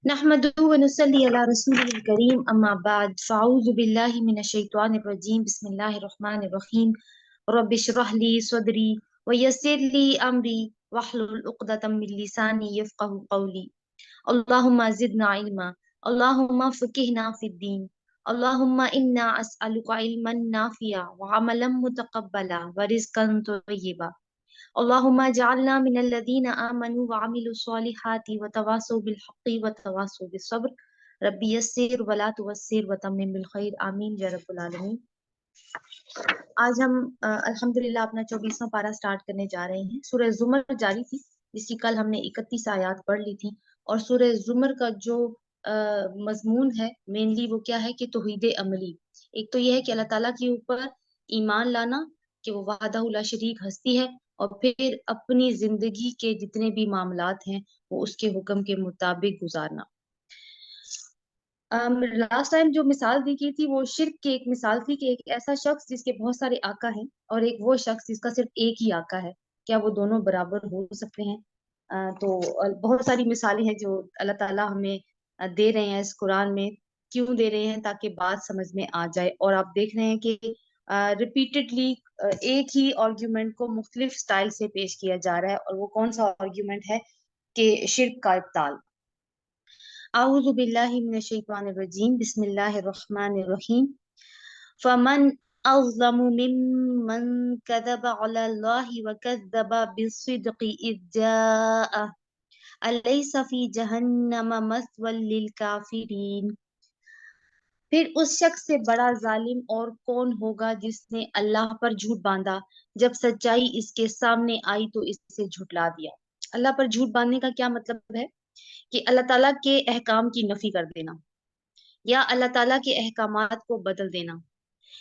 नहमदुहु व नुसल्ली अला रसूलिल करीम अम्मा बाद फ़अऊज़ु बिल्लाहि मिनश शैतानिर रजीम बिस्मिल्लाहिर रहमानिर रहीम रब्बि इश्रह ली सदरी व यस्सिर ली अमरी वहलुल उक़दतम मिन लिसानी यफ़क़हू क़ौली अल्लाहुम्मा ज़िदना इल्मा अल्लाहुम्मा फ़क़िहना फ़िद्दीन अल्लाहुम्मा इन्ना अस्अलुका इल्मन नाफ़िआ व अमलन मुतक़ब्बला व रिज़्क़न तय्यिबा अल्लाहुम्मा जअलना मिनल लज़ीना आमनू व अमिलुस स्वालिहाति व तवासौ बिल हक़्क़ि व तवासौ बिस सब्र रब्बि यस्सिर व ला तुअस्सिर व तम्मिम बिल खैर आमीन या रब्बुल आलमीन। आज हम अल्हम्दुलिल्लाह अपना 24वां पारा स्टार्ट करने जा रहे हैं। सूरह ज़ुमर जारी थी जिसकी कल हमने 31 आयत पढ़ ली थी और सूरह ज़ुमर का जो मजमून है मेनली वो क्या है कि तौहीद अमली। एक तो ये है कि अल्लाह ताला के ऊपर ईमान लाना कि वो वाहदहू ला शरीक हस्ती है और फिर अपनी जिंदगी के जितने भी मामलात हैं वो उसके हुक्म के मुताबिक गुजारना। लास्ट टाइम जो मिसाल दी गई थी वो शिर्क की एक मिसाल थी कि एक ऐसा शख्स जिसके बहुत सारे आका हैं और एक वो शख्स जिसका सिर्फ एक ही आका है, क्या वो दोनों बराबर हो सकते हैं? बहुत सारी मिसालें हैं जो अल्लाह ताला हमें दे रहे हैं इस कुरान में। क्यों दे रहे हैं? ताकि बात समझ में आ जाए। और आप देख रहे हैं कि रिपीटेडली एक ही आर्ग्यूमेंट को मुख्तलिफ स्टाइल से पेश किया जा रहा है और वो कौन सा आर्ग्यूमेंट है कि शिर्क का इब्ताल। आऊज़ु बिल्लाहि मिनश शैतानिर रजीम बिस्मिल्लाहिर रहमानिर रहीम फमन अज़लमु मिम्मन कज़ब अला अल्लाहि व कज़्ज़ब बिस्सिद्क़ि इज़ जाअह अलैसा फी जहन्नम मस्वल लिल काफिरीन। फिर उस शख्स से बड़ा जालिम और कौन होगा जिसने अल्लाह पर झूठ बांधा जब सच्चाई इसके सामने आई तो इसे झुटला दिया। अल्लाह पर झूठ बांधने का क्या मतलब है कि अल्लाह ताला के अहकाम की नफी कर देना या अल्लाह ताला के अहकामात को बदल देना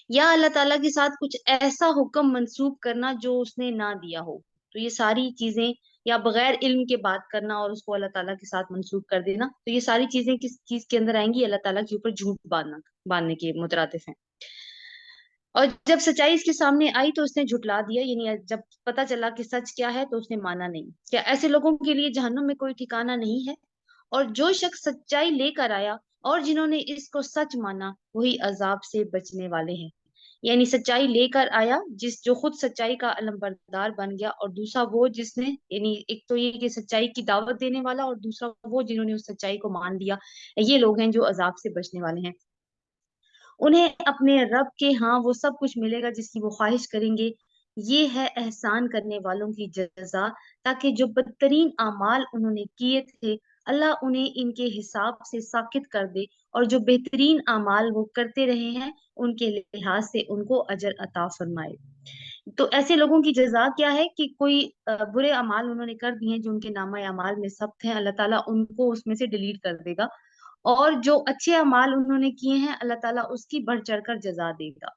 या अल्लाह ताला के साथ कुछ ऐसा हुक्म मंसूब करना जो उसने ना दिया हो। तो ये सारी चीजें या बगैर इल्म के बात करना और उसको अल्लाह ताला के साथ मंसूब कर देना, तो ये सारी चीजें किस चीज के अंदर आएंगी? अल्लाह ताला के ऊपर झूठ बांधने के मुतरादिफ हैं। और जब सच्चाई इसके सामने आई तो उसने झुटला दिया, यानी जब पता चला कि सच क्या है तो उसने माना नहीं। क्या ऐसे लोगों के लिए जहन्नुम में कोई ठिकाना नहीं है? और जो शख्स सच्चाई लेकर आया और जिन्होंने इसको सच माना वही अजाब से बचने वाले हैं। यानी सच्चाई लेकर आया जिस जो खुद सच्चाई का अलमबरदार बन गया, और दूसरा वो जिसने, यानी एक तो ये कि सच्चाई की दावत देने वाला और दूसरा वो जिन्होंने उस सच्चाई को मान लिया। ये लोग हैं जो अजाब से बचने वाले हैं। उन्हें अपने रब के यहाँ वो सब कुछ मिलेगा जिसकी वो ख्वाहिश करेंगे। ये है एहसान करने वालों की जजा, ताकि जो बदतरीन अमाल उन्होंने किए थे अल्लाह उन्हें इनके हिसाब से साकित कर दे, और जो बेहतरीन अमाल वो करते रहे हैं उनके लिहाज से उनको अजर अता फरमाए। तो ऐसे लोगों की जजा क्या है कि कोई बुरे अमाल उन्होंने कर दिए हैं जो उनके नामा अमाल में सख्त हैं, अल्लाह ताला उनको उसमें से डिलीट कर देगा। और जो अच्छे अमाल उन्होंने किए हैं अल्लाह ताला उसकी बढ़ चढ़कर जजा देगा।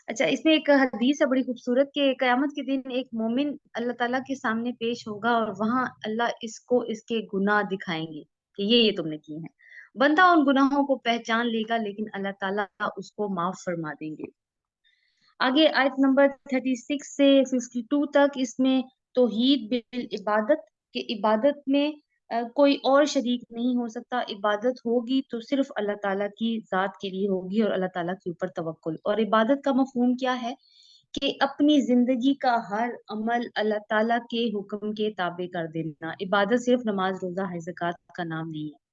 अच्छा, इसमें एक हदीस है बड़ी खूबसूरत कि कयामत के दिन एक मोमिन अल्लाह ताला के सामने पेश होगा और वहां अल्लाह इसको इसके गुनाह दिखाएंगे कि ये तुमने किए हैं। बंदा उन गुनाहों को पहचान लेगा लेकिन अल्लाह ताला उसको माफ फरमा देंगे। आगे आयत नंबर 36 से 52 तक इसमें तौहीद बिल इबादत, के इबादत में कोई और शरीक नहीं हो सकता। इबादत होगी तो सिर्फ अल्लाह ताला की जात के लिए होगी और अल्लाह ताला के ऊपर तवक्कुल। और इबादत का मफहूम क्या है कि अपनी जिंदगी का हर अमल अल्लाह ताला के हुक्म के ताबे कर देना। इबादत सिर्फ नमाज रोजा है ज़कात का नाम नहीं है।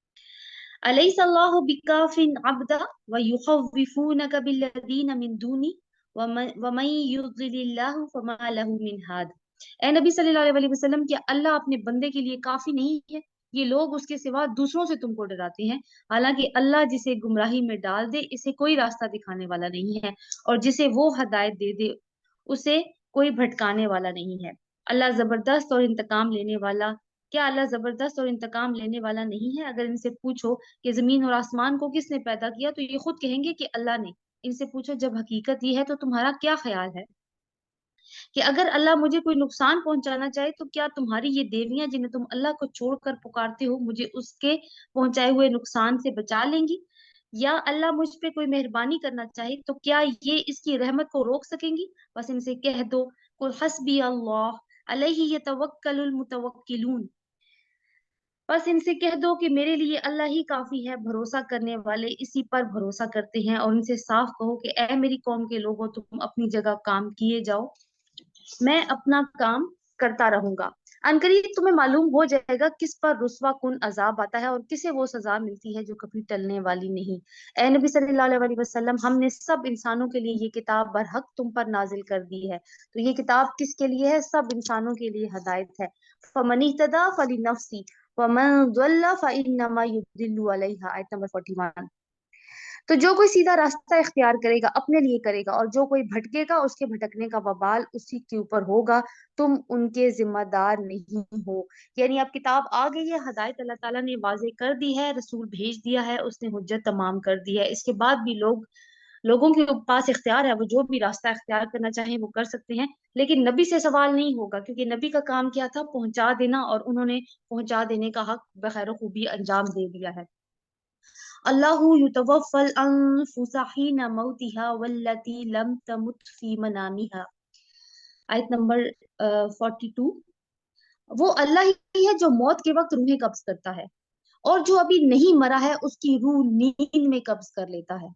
अलैहिस्सलाहु बिकाफिन अब्दा व युखव्विफूनका बिल्लज़ीना मिन दूनी वमन युद्लिल्लाहु फमा लहु मिन हाद। ए नबी सल्लल्लाहु अलैहि वसल्लम, क्या अल्लाह अपने बंदे के लिए काफी नहीं है? ये लोग उसके सिवा दूसरों से तुमको डराते हैं, हालांकि अल्लाह जिसे गुमराही में डाल दे इसे कोई रास्ता दिखाने वाला नहीं है, और जिसे वो हदायत दे दे उसे कोई भटकाने वाला नहीं है। अल्लाह जबरदस्त और इंतकाम लेने वाला, क्या अल्लाह जबरदस्त और इंतकाम लेने वाला नहीं है? अगर इनसे पूछो कि जमीन और आसमान को किसने पैदा किया तो ये खुद कहेंगे कि अल्लाह ने। इनसे पूछो जब हकीकत ये है तो तुम्हारा क्या ख्याल है कि अगर अल्लाह मुझे कोई नुकसान पहुंचाना चाहे तो क्या तुम्हारी ये देवियां जिन्हें तुम अल्लाह को छोड़कर पुकारते हो मुझे उसके पहुंचाए हुए नुकसान से बचा लेंगी? या अल्लाह मुझ पे कोई मेहरबानी करना चाहे तो क्या ये इसकी रहमत को रोक सकेंगी? बस इनसे कह दो कुल हस्बी अल्लाह अलैहि यतवक्कलुल मुतवक्किलून। बस इनसे कह दो कि मेरे लिए अल्लाह ही काफी है, भरोसा करने वाले इसी पर भरोसा करते हैं। और इनसे साफ कहो कि ए मेरी कौम के लोगों, तुम अपनी जगह काम किए जाओ, मैं अपना काम करता रहूंगा। अनकरीब तुम्हें मालूम हो जाएगा किस पर रुस्वा कुन अजाब आता है और किसे वो सजा मिलती है जो कभी टलने वाली नहीं। ए नबी सल्लल्लाहु अलैहि वसल्लम, हमने सब इंसानों के लिए ये किताब बरहक तुम पर नाजिल कर दी है। तो ये किताब किसके लिए है? सब इंसानों के लिए हदायत है। फमन इहतदा फली नफ्सी वमन ضل फइन्नमा युदिल्लु अलैहा, आयत नंबर 41। तो जो कोई सीधा रास्ता इख्तियार करेगा अपने लिए करेगा, और जो कोई भटकेगा उसके भटकने का वबाल उसी के ऊपर होगा, तुम उनके जिम्मेदार नहीं हो। यानी अब किताब आ गई है, हदायत अल्लाह ताला ने वाजे कर दी है, रसूल भेज दिया है, उसने हुज्जत तमाम कर दी है। इसके बाद भी लोगों के पास इख्तियार है, वो जो भी रास्ता इख्तियार करना चाहें वो कर सकते हैं। लेकिन नबी से सवाल नहीं होगा, क्योंकि नबी का काम क्या था? पहुंचा देना, और उन्होंने पहुंचा देने का हक बखैर खूबी अंजाम दे दिया है। अल्लाहु युतवफ़्फ़ल अनफुसा हीना मौतिहा वल्लती लम तमुत फी मनामिहा, आयत नंबर 42। वो अल्लाह ही है जो मौत के वक्त रूहें कब्ज करता है, और जो अभी नहीं मरा है उसकी रूह नींद में कब्ज कर लेता है।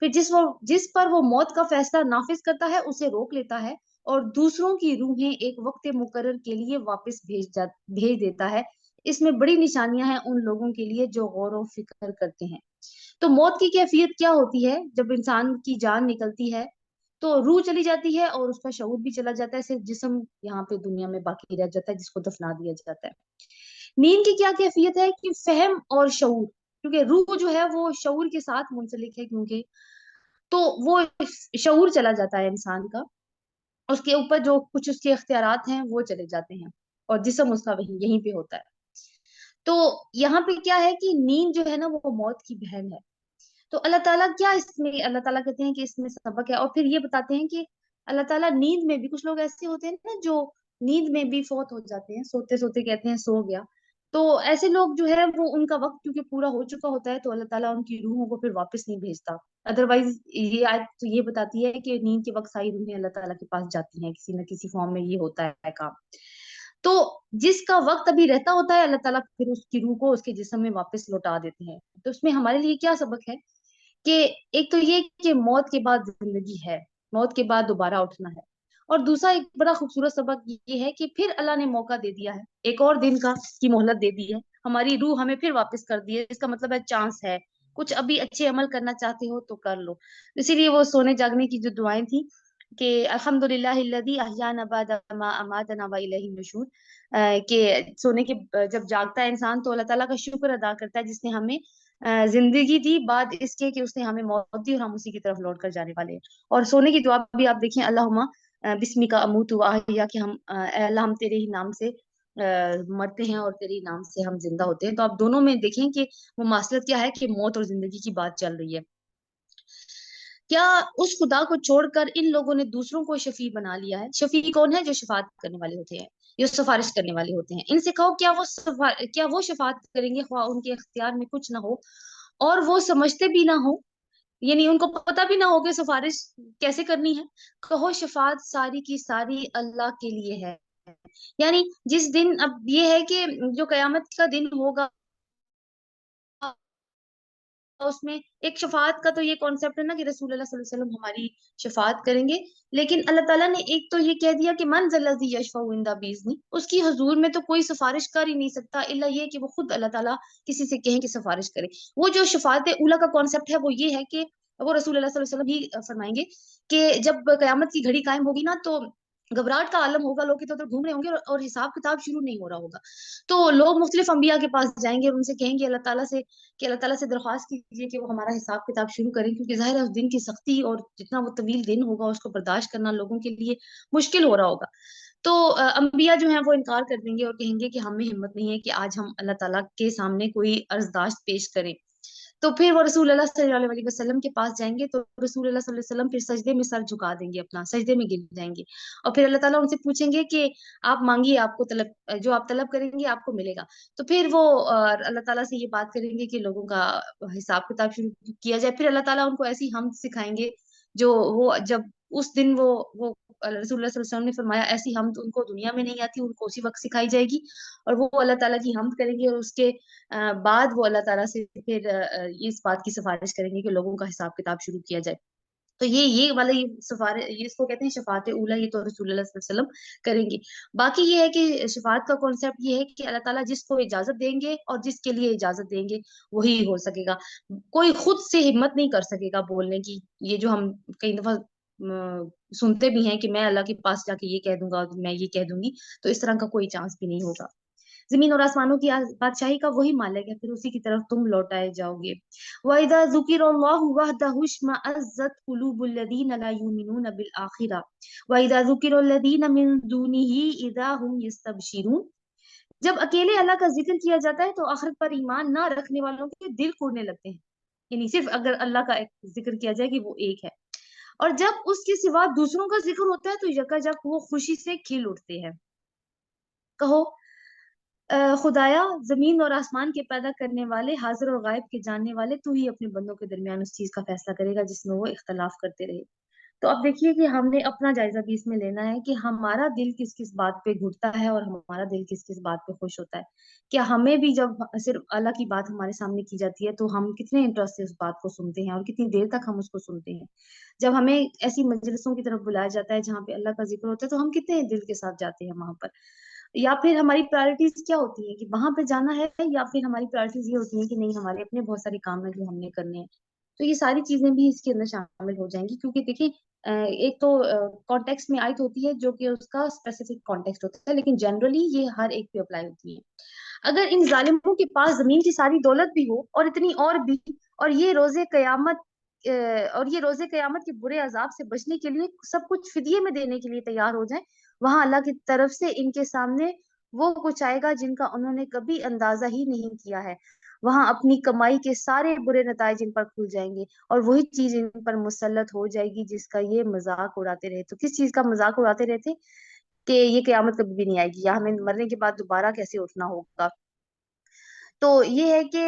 फिर जिस पर वो मौत का फैसला नाफिज करता है उसे रोक लेता है, और दूसरों की रूहें एक वक्त मुकर्रर के लिए वापस भेज देता है। इसमें बड़ी निशानियां हैं उन लोगों के लिए जो गौर व फिक्र करते हैं। तो मौत की कैफियत क्या होती है? जब इंसान की जान निकलती है तो रूह चली जाती है और उसका शऊर भी चला जाता है, सिर्फ जिस्म यहाँ पे दुनिया में बाकी रह जाता है, जिसको दफना दिया जाता है। नींद की क्या कैफियत है? कि फहम और शऊर, क्योंकि रूह जो है वो शऊर के साथ मुंसलिक है, क्योंकि तो वो शऊर चला जाता है इंसान का, उसके ऊपर जो कुछ उसके इख्तियारात हैं वो चले जाते हैं, और जिस्म उसका वही यहीं पे होता है। तो यहाँ पे क्या है कि नींद जो है ना वो मौत की बहन है। तो अल्लाह ताला क्या इसमें, अल्लाह ताला कहते हैं कि इसमें सबक है, और फिर ये बताते हैं कि अल्लाह ताला नींद में भी, कुछ लोग ऐसे होते हैं ना जो नींद में भी फौत हो जाते हैं, सोते सोते कहते हैं सो गया। तो ऐसे लोग जो है वो उनका वक्त क्योंकि पूरा हो चुका होता है, तो अल्लाह ताला उनकी रूहों को फिर वापस नहीं भेजता। अदरवाइज ये आयत तो ये बताती है कि नींद के वक्त सारी रूहें अल्लाह ताला के पास जाती हैं, किसी न किसी फॉर्म में ये होता है काम। तो जिसका वक्त अभी रहता होता है अल्लाह ताला फिर उसकी रूह को उसके जिस्म में वापस लौटा देते हैं। तो उसमें हमारे लिए क्या सबक है? कि एक तो ये कि मौत के बाद जिंदगी है, मौत के बाद दोबारा उठना है। और दूसरा एक बड़ा खूबसूरत सबक ये है कि फिर अल्लाह ने मौका दे दिया है, एक और दिन का की मोहलत दे दी है, हमारी रूह हमें फिर वापस कर दी है। इसका मतलब है चांस है, कुछ अभी अच्छे अमल करना चाहते हो तो कर लो। इसीलिए वो सोने जागने की जो दुआएं थी कि अल्हम्दुलिल्लाहिल्लज़ी अहयाना बअदा मा अमातना व इलैहि नुशूर, कि सोने के जब जागता है इंसान तो अल्लाह ताला का शुक्र अदा करता है जिसने हमें जिंदगी दी बाद इसके कि उसने हमें मौत दी, और हम उसी की तरफ लौट कर जाने वाले हैं। और सोने की दुआ भी आप देखें, अल्लाहुम्मा बिस्मिका अमूतु व अहया, कि हम अल्लाह हम तेरे ही नाम से मरते हैं और तेरे ही नाम से हम जिंदा होते हैं। तो आप दोनों में देखें कि मुमासलत क्या है, कि मौत और जिंदगी की बात चल रही है। क्या उस खुदा को छोड़कर इन लोगों ने दूसरों को शफी बना लिया है? शफी कौन है? जो शफात करने वाले होते हैं, जो सिफारिश करने वाले होते हैं। इनसे कहो क्या वो शफात करेंगे ख्वाह उनके इख्तियार में कुछ ना हो और वो समझते भी ना हो, यानी उनको पता भी ना हो कि सिफारिश कैसे करनी है। कहो शफात सारी की सारी अल्लाह के लिए है। यानी जिस दिन, अब ये है कि जो कयामत का दिन होगा उसमें एक शफात का तो ये कॉन्सेप्ट है ना कि रसूल अल्लाह सल्लल्लाहु अलैहि वसल्लम हमारी शफात करेंगे। लेकिन अल्लाह ताला ने एक तो ये कह दिया कि मन जल्लज़ी यशफ़उ इंदा बिइज़्नी, उसकी हुजूर में तो कोई सिफारिश कर ही नहीं सकता इल्ला ये कि वो खुद अल्लाह ताला किसी से कहें कि सिफारिश करे। वो जो शफात उला का कॉन्सेप्ट है वो ये है कि वो रसूल अल्लाह सल्लल्लाहु अलैहि वसल्लम ही फरमाएंगे कि जब कयामत की घड़ी कायम होगी ना तो घबराहट का आलम होगा, लोग इधर उधर घूम रहे होंगे और हिसाब किताब शुरू नहीं हो रहा होगा। तो लोग मुख्तलिफ अंबिया के पास जाएंगे और उनसे कहेंगे अल्लाह ताला से कि अल्लाह ताला से दरख्वास्त कीजिए कि वो हमारा हिसाब किताब शुरू करें, क्योंकि जाहिर है उस दिन की सख्ती और जितना वो तवील दिन होगा उसको बर्दाश्त करना लोगों के लिए मुश्किल हो रहा होगा। तो अंबिया जो हैं वो इनकार कर देंगे और कहेंगे कि हमें हिम्मत नहीं है कि आज हम अल्लाह ताला के सामने कोई अर्जदाश्त पेश करें। तो फिर वो रसूल अल्लाह सल्लल्लाहु अलैहि वसल्लम के पास जाएंगे, तो रसूल अल्लाह सल्लल्लाहु अलैहि वसल्लम फिर सजदे में सर झुका देंगे, अपना सजदे में गिर जाएंगे। और फिर अल्लाह ताला उनसे पूछेंगे कि आप मांगिए, आपको तलब जो आप तलब करेंगे आपको मिलेगा। तो फिर वो अल्लाह ताला से ये बात करेंगे कि लोगों का हिसाब किताब शुरू किया जाए। फिर अल्लाह ताला उनको ऐसी हम सिखाएंगे जो वो जब उस दिन वो रसूलुल्लाह सल्लल्लाहु अलैहि वसल्लम ने फरमाया ऐसी हमद उनको दुनिया में नहीं आती, उनको उसी वक्त सिखाई जाएगी और वो अल्लाह ताला की हमद करेंगे और उसके बाद वो अल्लाह ताला से फिर इस बात की सिफारिश करेंगे कि लोगों का हिसाब किताब शुरू किया जाए। तो ये वाला ये सिफारिश, ये इसको कहते हैं शफात उला, ये तो रसूलुल्लाह सल्लल्लाहु अलैहि वसल्लम करेंगे। बाकी ये है कि शफात का कॉन्सेप्ट ये है कि अल्लाह ताला जिसको इजाजत देंगे और जिसके लिए इजाजत देंगे वही हो सकेगा। कोई खुद से हिम्मत नहीं कर सकेगा बोलने की, ये जो हम कई दफा सुनते भी हैं कि मैं अल्लाह के पास जाके ये कह दूंगा और मैं ये कह दूंगी, तो इस तरह का कोई चांस भी नहीं होगा। जमीन और आसमानों की बादशाही का वही मालिक है, फिर उसी की तरफ तुम लौटाए जाओगे। वइदा ज़ुकिरल्लाहु वहदहु इश्मअज़्ज़त क़ुलूबुल्लज़ीना ला युमिनूना बिल आखिरा वइदा ज़ुकिरल्लज़ीना मिन दुनिही इज़ा हुम यस्तबशिरून। जब अकेले अल्लाह का जिक्र किया जाता है तो आखिरत पर ईमान ना रखने वालों के दिल कूदने लगते हैं। यानी सिर्फ अगर अल्लाह का एक जिक्र किया जाए कि वो एक है, और जब उसके सिवा दूसरों का जिक्र होता है तो यकायक वो खुशी से खिल उठते हैं। कहो खुदाया, जमीन और आसमान के पैदा करने वाले, हाजिर और गायब के जानने वाले, तू ही अपने बंदों के दरमियान उस चीज का फैसला करेगा जिसमें वो इख्तलाफ करते रहे। तो अब देखिए कि हमने अपना जायजा भी इसमें लेना है कि हमारा दिल किस किस बात पे घुटता है और हमारा दिल किस किस बात पे खुश होता है। क्या हमें भी जब सिर्फ अल्लाह की बात हमारे सामने की जाती है तो हम कितने इंटरेस्ट से उस बात को सुनते हैं और कितनी देर तक हम उसको सुनते हैं। जब हमें ऐसी मजलिसों की तरफ बुलाया जाता है जहाँ पे अल्लाह का जिक्र होता है तो हम कितने दिल के साथ जाते हैं वहां पर। या फिर हमारी प्रायोरिटीज क्या होती है कि वहां पे जाना है, या फिर हमारी प्रायोरिटीज ये होती है कि नहीं हमारे अपने बहुत सारे काम है जो हमने करने हैं। तो ये सारी चीजें भी इसके अंदर शामिल हो जाएंगी, क्योंकि देखिए एक तो कॉन्टेक्स्ट में आयत होती है जो कि उसका स्पेसिफिक कॉन्टेक्स्ट होता है, लेकिन जनरली ये हर एक पे अप्लाई होती है। अगर इन जालिमों के पास जमीन की सारी दौलत भी हो और इतनी और भी, और ये रोजे कयामत और ये रोजे कयामत के बुरे अजाब से बचने के लिए सब कुछ फिदिये में देने के लिए तैयार हो जाएं, वहां अल्लाह की तरफ से इनके सामने वो कुछ आएगा जिनका उन्होंने कभी अंदाजा ही नहीं किया है। वहां अपनी कमाई के सारे बुरे नताइज इन पर खुल जाएंगे और वही चीज इन पर मुसल्लत हो जाएगी जिसका ये मजाक उड़ाते रहे। तो किस चीज का मजाक उड़ाते रहे थे? कि ये कयामत कभी भी नहीं आएगी, या हमें मरने के बाद दोबारा कैसे उठना होगा। तो ये है कि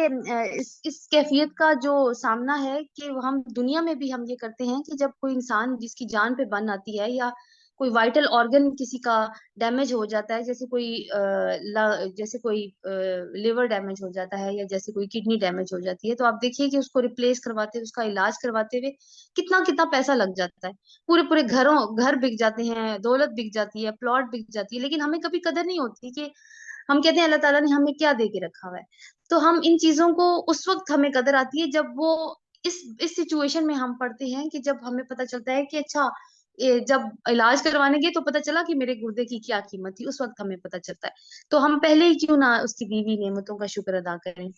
इस कैफियत का जो सामना है कि हम दुनिया में भी हम ये करते हैं कि जब कोई इंसान जिसकी जान पे बन आती है, या कोई वाइटल ऑर्गन किसी का डैमेज हो जाता है, जैसे कोई लिवर डैमेज हो जाता है या जैसे कोई किडनी डैमेज हो जाती है, तो आप देखिए कि उसको रिप्लेस करवाते हुए, उसका इलाज करवाते हुए कितना कितना पैसा लग जाता है। पूरे पूरे घर बिक जाते हैं, दौलत बिक जाती है, प्लॉट बिक जाती है, लेकिन हमें कभी कदर नहीं होती कि हम कहते हैं अल्लाह ताला ने हमें क्या दे के रखा हुआ है। तो हम इन चीजों को उस वक्त हमें कदर आती है जब वो इस सिचुएशन में हम पढ़ते हैं कि जब हमें पता चलता है कि अच्छा, जब इलाज करवाने गए तो पता चला कि मेरे गुर्दे की क्या कीमत थी, उस वक्त हमें पता चलता है। तो हम पहले ही क्यों ना उसकी दीवी नेमतों का शुक्र अदा करें।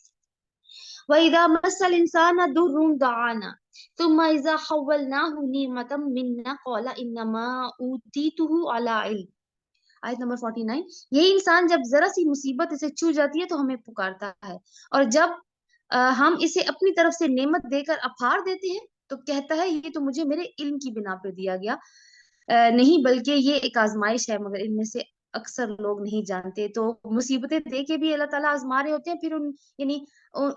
वइदा मस्सल इंसान दुर्रुन दआना सुम्मा इज़ा खव्वलनाहु निअमतम मिन्ना क़ाला इन्नमा ऊतीतुहु अला इल्म। आयत नंबर 49। यही इंसान जब जरा सी मुसीबत इसे छू जाती है तो हमें पुकारता है, और जब हम इसे अपनी तरफ से नेमत देकर अफार देते हैं तो कहता है ये तो मुझे मेरे इल्म की बिना पे दिया गया। नहीं, बल्कि ये एक आजमाइश है, मगर इनमें से अक्सर लोग नहीं जानते। तो मुसीबतें दे के भी अल्लाह ताला आजमा रहे होते हैं, फिर यानी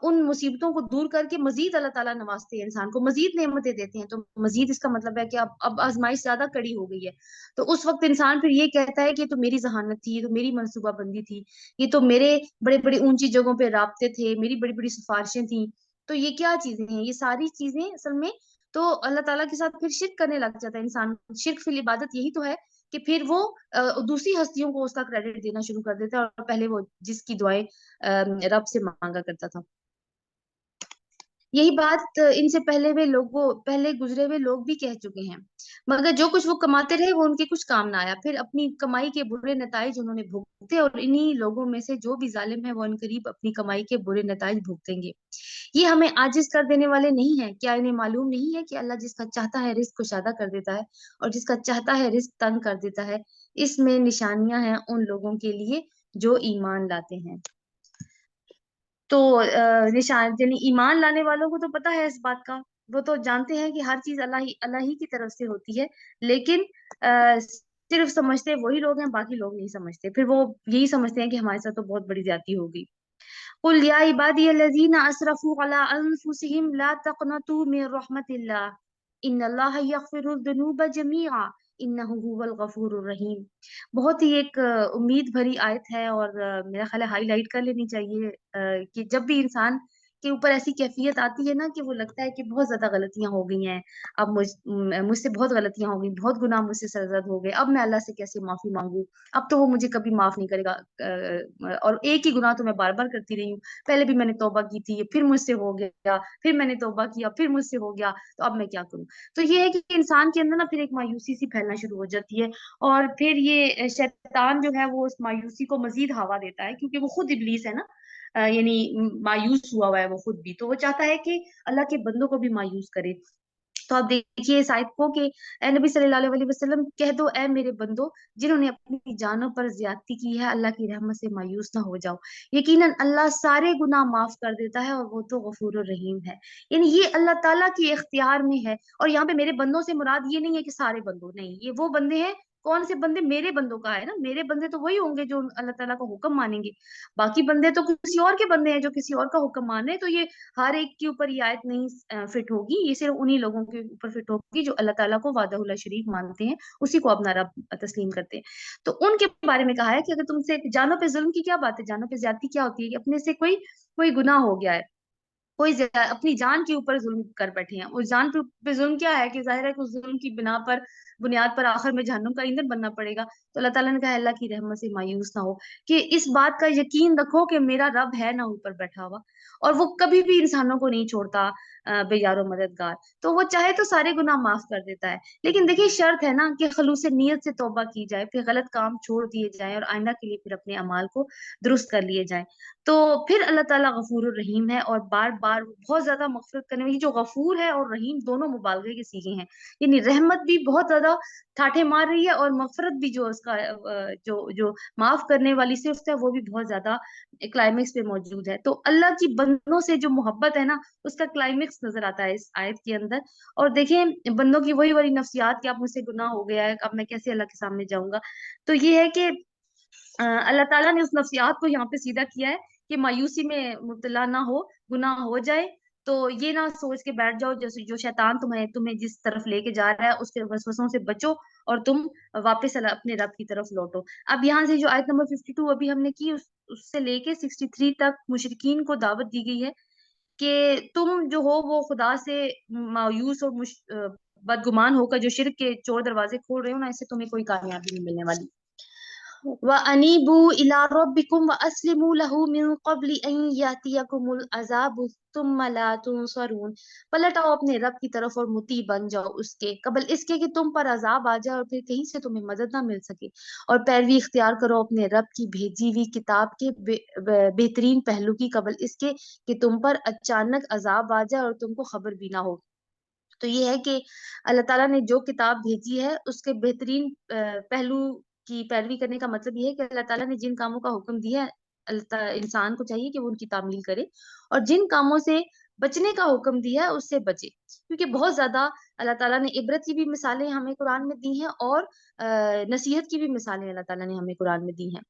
उन मुसीबतों को दूर करके मजीद अल्लाह ताला नवाजते हैं, इंसान को मजीद नेमतें देते हैं। तो मजीद इसका मतलब है कि अब आजमाइश ज्यादा कड़ी हो गई है। तो उस वक्त इंसान फिर ये कहता है कि ये तो मेरी जहानत थी, ये तो मेरी मनसूबाबंदी थी, ये तो मेरे बड़े बड़े ऊंची जगहों पे राब्ते थे, मेरी बड़ी बड़ी सिफारिशें थी। तो ये क्या चीजें हैं? ये सारी चीजें असल में तो अल्लाह ताला के साथ फिर शिर्क करने लग जाता है इंसान। शिर्क फिल इबादत यही तो है कि फिर वो दूसरी हस्तियों को उसका क्रेडिट देना शुरू कर देता है, और पहले वो जिसकी दुआएं रब से मांगा करता था। यही बात इनसे पहले गुजरे हुए लोग भी कह चुके हैं, मगर जो कुछ वो कमाते रहे वो उनके कुछ काम ना आया, फिर अपनी कमाई के बुरे नताइज उन्होंने भुगते, और इन्हीं लोगों में से जो भी जालिम है वो अनकरीब अपनी कमाई के बुरे नताइज भुगतेंगे। ये हमें आजिज कर देने वाले नहीं है? क्या इन्हें मालूम नहीं है कि अल्लाह जिसका चाहता है रिस्क कुशादा कर देता है और जिसका चाहता है रिस्क तंग कर देता है। इसमें निशानियां हैं उन लोगों के लिए जो ईमान लाते हैं। तो निशान यानी ईमान लाने वालों को तो पता है इस बात का, वो तो जानते हैं कि हर चीज अल्लाह ही की तरफ से होती है, लेकिन सिर्फ समझते वही लोग हैं, बाकी लोग नहीं समझते। फिर वो यही समझते हैं कि हमारे साथ तो बहुत बड़ी ज्यादती हो गई। कुल या इबादियल्लज़ीना असरफू अला अनफुसिहिम ला तक़नतू मिन रहमतिल्लाह इन्नल्लाह यग़फिरुज़ ज़ुनूब जमीआ इन्नहु हुवल गफूरुर रहीम। बहुत ही एक उम्मीद भरी आयत है, और मेरा ख्याल है हाईलाइट कर लेनी चाहिए, कि जब भी इंसान के ऊपर ऐसी कैफियत आती है ना कि वो लगता है कि बहुत ज्यादा गलतियां हो गई हैं, अब मुझसे बहुत गलतियां हो गई, बहुत गुनाह मुझसे सरजद हो गए, अब मैं अल्लाह से कैसे माफी मांगू, अब तो वो मुझे कभी माफ नहीं करेगा, और एक ही गुनाह तो मैं बार बार करती रही हूँ, पहले भी मैंने तौबा की थी, फिर मुझसे हो गया, फिर मैंने तौबा किया, फिर मुझसे हो गया, तो अब मैं क्या करूं। तो ये है कि इंसान के अंदर ना फिर एक मायूसी सी फैलना शुरू हो जाती है, और फिर ये शैतान जो है वो उस मायूसी को मजीद हवा देता है, क्योंकि वो खुद इब्लीस है ना, यानी मायूस हुआ है वो खुद भी, तो वो चाहता है कि अल्लाह के बंदों को भी मायूस करे। तो आप देखिए इस आयत को कि ए नबी सल्लल्लाहु अलैहि वसल्लम कह दो, ए मेरे बंदो जिन्होंने अपनी जानों पर ज्यादती की है, अल्लाह की रहमत से मायूस ना हो जाओ, यकीनन अल्लाह सारे गुनाह माफ कर देता है, और वो तो गफूर रहीम है। यानी ये अल्लाह ताला के इख्तियार में है। और यहाँ पे मेरे बंदों से मुराद ये नहीं है कि सारे बंदों, नहीं, ये वो बंदे हैं, कौन से बंदे, मेरे बंदों का है ना, मेरे बंदे तो वही होंगे जो अल्लाह ताला का हुक्म मानेंगे, बाकी बंदे तो किसी और के बंदे हैं जो किसी और का हुक्म मान रहे हैं। तो ये हर एक के ऊपर ये आयत नहीं फिट होगी, ये सिर्फ उन्हीं लोगों के ऊपर फिट होगी जो अल्लाह ताला को वादहुल शरीक मानते हैं, उसी को अपना रब तस्लीम करते हैं। तो उनके बारे में कहा है कि अगर तुमसे जानों पे जुल्म की क्या बात है, जानों पे ज्यादती क्या होती है, कि अपने से कोई कोई गुनाह हो गया है, कोई अपनी जान के ऊपर जुल्म कर बैठे हैं। उस जान पे जुल्म क्या है कि जाहिर है कि उस जुल्म की बिना पर, बुनियाद पर आखिर में जहन्नुम का ईंधन बनना पड़ेगा। तो अल्लाह ताला ने कहा अल्लाह की रहमत से मायूस ना हो, कि इस बात का यकीन रखो कि मेरा रब है ना ऊपर बैठा हुआ, और वो कभी भी इंसानों को नहीं छोड़ता बेयारो मददगार। तो वो चाहे तो सारे गुनाह माफ कर देता है, लेकिन देखिए शर्त है ना कि खलूस नीयत से तौबा की जाए, फिर गलत काम छोड़ दिए जाए, और आइंदा के लिए फिर अपने अमाल को दुरुस्त कर लिए जाए। तो फिर अल्लाह ताला गफूर रहीम है, और बार बार बहुत ज्यादा मगफिरत करने वाली। जो गफूर है और रहीम दोनों मुबालगे के सीगे हैं, यानी रहमत भी बहुत ज्यादा ठाठे मार रही है, और मगफिरत भी जो उसका जो जो माफ करने वाली सिर्फ है वो भी बहुत ज्यादा क्लाइमेक्स पे मौजूद है। तो अल्लाह की बंदों से जो मोहब्बत है ना, उसका क्लाइमेक्स नजर आता है इस आयत के अंदर। और देखें बंदों की वही वाली नफ्सियात कि अब मुझसे गुनाह हो गया है, अब मैं कैसे अल्लाह के सामने जाऊंगा। तो ये है कि अल्लाह ताला ने उस नफ्सियात को यहाँ पे सीधा किया है कि मायूसी में मुब्तला ना हो, गुनाह हो जाए तो ये ना सोच के बैठ जाओ, जैसे जो शैतान तुम्हें तुम्हें जिस तरफ लेके जा रहा है उसके वसवसों से बचो, और तुम वापस अपने रब की तरफ लौटो। अब यहाँ से जो आयत नंबर 52 अभी हमने की, उससे लेके 63 तक मुशरिकीन को दावत दी गई है कि तुम जो हो वो खुदा से मायूस और बदगुमान होकर जो शिर्क के चोर दरवाजे खोल रहे हो ना, इससे तुम्हें कोई कामयाबी नहीं मिलने वाली। व अनीबू इला रब्बिकुम व अस्लिमू लहू मिन क़ब्लि अन यातियकुमुल अज़ाबु तुम्मा ला तुनसरून। पलट आओ अपने रब की तरफ और मुती बन जाओ उसके कबल इसके कि तुम पर अजाब आ जाए और फिर कहीं से तुम्हें मदद ना मिल सके। और पैरवी इख्तियार करो अपने रब की भेजी हुई किताब के बेहतरीन पहलू की कबल इसके कि तुम पर अचानक अजाब आ जाए और तुमको खबर भी ना हो। तो ये है कि अल्लाह ताला ने जो किताब भेजी है उसके बेहतरीन पहलू की पैरवी करने का मतलब ये है कि अल्लाह ताला ने जिन कामों का हुक्म दिया है, इंसान को चाहिए कि वो उनकी तामील करे, और जिन कामों से बचने का हुक्म दिया है उससे बचे। क्योंकि बहुत ज्यादा अल्लाह ताला ने इबरत की भी मिसालें हमें कुरान में दी हैं, और नसीहत की भी मिसालें अल्लाह ताला ने हमें कुरान में दी हैं।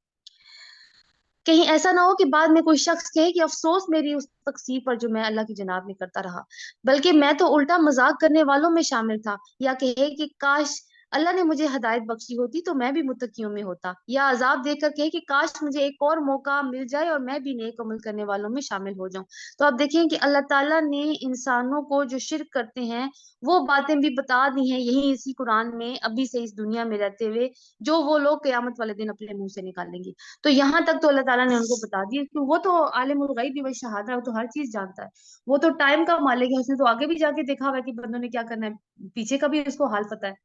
कहीं ऐसा ना हो कि बाद में कोई शख्स कहे कि अफसोस मेरी उस तकसीर पर जो मैं अल्लाह की जनाब में करता रहा, बल्कि मैं तो उल्टा मजाक करने वालों में शामिल था। या कहे कि काश अल्लाह ने मुझे हदायत बख्शी होती तो मैं भी मुत्तकियों में होता। या अजाब देकर कहे कि काश मुझे एक और मौका मिल जाए और मैं भी नेक अमल करने वालों में शामिल हो जाऊं। तो आप देखें कि अल्लाह ताला ने इंसानों को जो शिर्क करते हैं वो बातें भी बता दी हैं यही इसी कुरान में, अभी से इस दुनिया में रहते हुए, जो वो लोग कयामत वाले दिन अपने मुंह से निकालेंगे। तो यहाँ तक तो अल्लाह ताला ने उनको बता दिया कि वो तो आलिमुल गैब व शहादा है, वो तो हर चीज जानता है, वो तो टाइम का मालिक है, उसने तो आगे भी जाके देखा हुआ है कि बंदों ने क्या करना है, पीछे का भी उसको हाल पता है।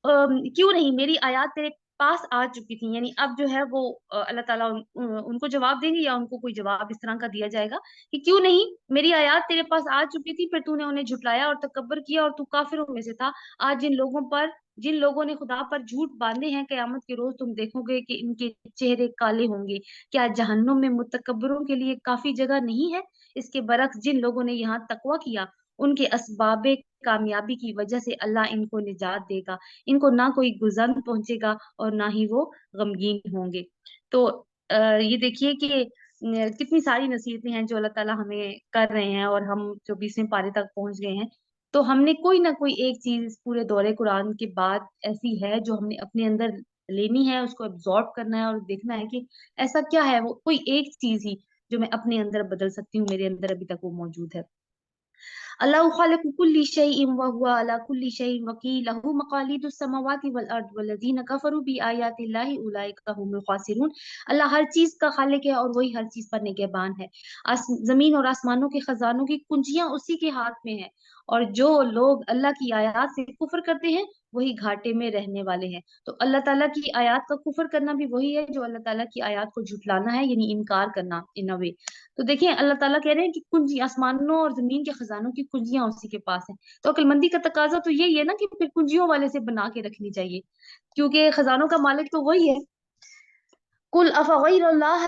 क्यों नहीं मेरी आयत तेरे पास आ चुकी थी, यानी अब जो है वो अल्लाह ताला उनको जवाब देंगे, या उनको कोई जवाब इस तरह का दिया जाएगा कि क्यों नहीं मेरी आयत तेरे पास आ चुकी थी, फिर तूने उन्हें झुटलाया और तकब्बर किया और तू काफिरों में से था। आज जिन लोगों ने खुदा पर झूठ बांधे हैं, कयामत के रोज तुम देखोगे कि इनके चेहरे काले होंगे। क्या जहन्नुम में मुतकब्बरों के लिए काफी जगह नहीं है? इसके बरक्स जिन लोगों ने यहाँ तकवा किया, उनके असबाबे कामयाबी की वजह से अल्लाह इनको निजात देगा। इनको ना कोई गुज़न पहुंचेगा और ना ही वो गमगीन होंगे। तो ये देखिए कि कितनी सारी नसीहतें हैं जो अल्लाह ताला हमें कर रहे हैं, और हम जो 20वें पारे तक पहुंच गए हैं। تو हमने कोई ना कोई एक चीज इस पूरे दौरे कुरान के बाद ऐसी है जो हमने अपने अंदर लेनी है, उसको एब्जॉर्ब करना है और देखना है कि ऐसा क्या है, वो कोई एक चीज ही जो मैं अपने अंदर बदल सकती हूँ, मेरे अंदर अभी तक वो मौजूद है। अल्लाहु खालिकु कुल्ली शैइन व हुवा अला कुल्ली शैइन वकील लहू मकालिदुस समावाति वल अर्द वल्लज़ीना कफरू बि आयातिल्लाहि उलाइका हुमुल खासिरून। अल्लाह हर चीज का खालिक है और वही हर चीज पर निगहबान है। जमीन और आसमानों के खजानों की कुंजियां उसी के हाथ में है, और जो लोग अल्लाह की आयत से कुफर करते हैं वही घाटे में रहने वाले हैं। तो अल्लाह ताला की आयत का कुफर करना भी वही है जो अल्लाह ताला की आयत को झुटलाना है, यानी इनकार करना इन अ वे। तो देखिए अल्लाह ताला कह रहे हैं कि कुंजी आसमानों और जमीन के खजानों की कुंजियां उसी के पास हैं। तो अक्लमंदी का तकाजा तो यही है ना कि फिर कुंजियों वाले से बना के रखनी चाहिए, क्योंकि खजानों का मालिक तो वही है। कुल अफ़ग़ैरल्लाह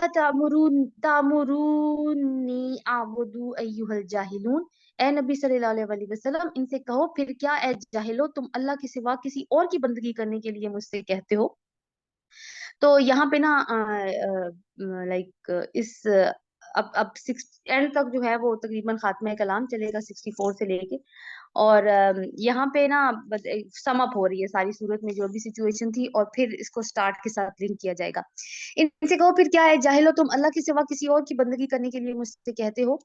तामुरूनी आबुदु अय्युहल जाहिलून। ए नबी सल्लल्लाहु अलैहि वसल्लम, इनसे कहो फिर क्या ए जाहिलो, तुम अल्लाह के सिवा किसी और की बंदगी करने के लिए मुझसे कहते हो। तो यहाँ पे ना लाइक इस अब सिक्स एंड तक जो है वो तकरीबन खात्मा कलाम चलेगा 64 से लेके। और यहाँ पे ना सम अप हो रही है सारी सूरत में जो भी सिचुएशन थी, और फिर इसको स्टार्ट के साथ लिंक किया जाएगा। इनसे कहो फिर क्या है जाहिलो, तुम अल्लाह के सिवा किसी और की बंदगी करने के लिए मुझसे कहते हो।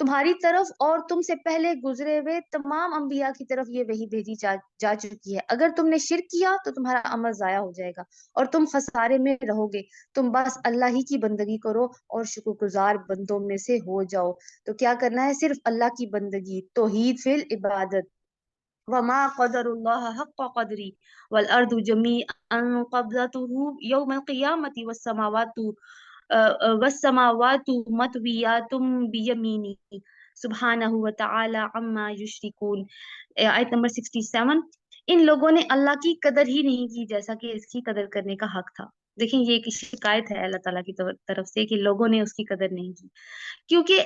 तुम्हारी तरफ और तुमसे पहले गुजरे हुए तमाम अंबिया की तरफ ये वही भेजी जा चुकी है। अगर तुमने शिरक किया तो तुम्हारा अमल जाया हो जाएगा और तुम खसारे में रहोगे। तुम बस अल्लाह ही की बंदगी करो और शुक्रगुजार बंदों में से हो जाओ। तो क्या करना है, सिर्फ अल्लाह की बंदगी, तौहीद फिल इबादत। वमा क़दरुल्लाह हक़्क़ क़द्री वल अर्दु जमीअन क़ब्ज़तुहु यौमल क़ियामति वस्समावातु मतवियातुम बियमीनी सुब्हानहु व तआला अम्मा युश्रिकून। आयत नंबर 67। इन लोगों ने अल्लाह की कदर ही नहीं की जैसा कि इसकी कदर करने का हक था। देखिए ये एक शिकायत है अल्लाह ताला की तरफ से कि लोगों ने उसकी कदर नहीं की, क्योंकि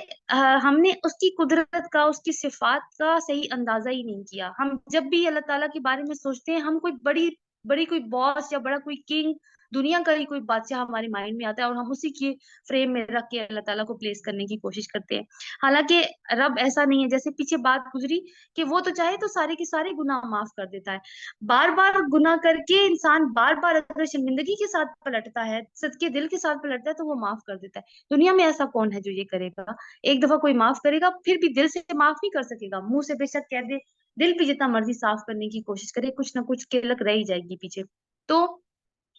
हमने उसकी कुदरत का, उसकी सिफात का सही अंदाजा ही नहीं किया। हम जब भी अल्लाह ताला के बारे में सोचते हैं, हम कोई बड़ी बड़ी कोई बॉस या बड़ा कोई किंग, दुनिया का ही कोई बादशाह हमारे माइंड में आता है और हम उसी के फ्रेम में रख के अल्लाह ताला को प्लेस करने की कोशिश करते हैं। हालांकि रब ऐसा नहीं है, जैसे पीछे बात गुजरी कि वो तो चाहे तो सारे के सारे गुनाह माफ कर देता है। बार बार गुनाह करके इंसान बार बार अगर शर्मिंदगी के साथ पलटता है, सच्चे दिल के साथ पलटता है, तो वो माफ कर देता है। दुनिया में ऐसा कौन है जो ये करेगा। एक दफा कोई माफ करेगा फिर भी दिल से माफ नहीं कर सकेगा, मुंह से बेशक कह दे, दिल भी जितना मर्जी साफ करने की कोशिश करे, कुछ ना कुछ किलक रह ही जाएगी पीछे। तो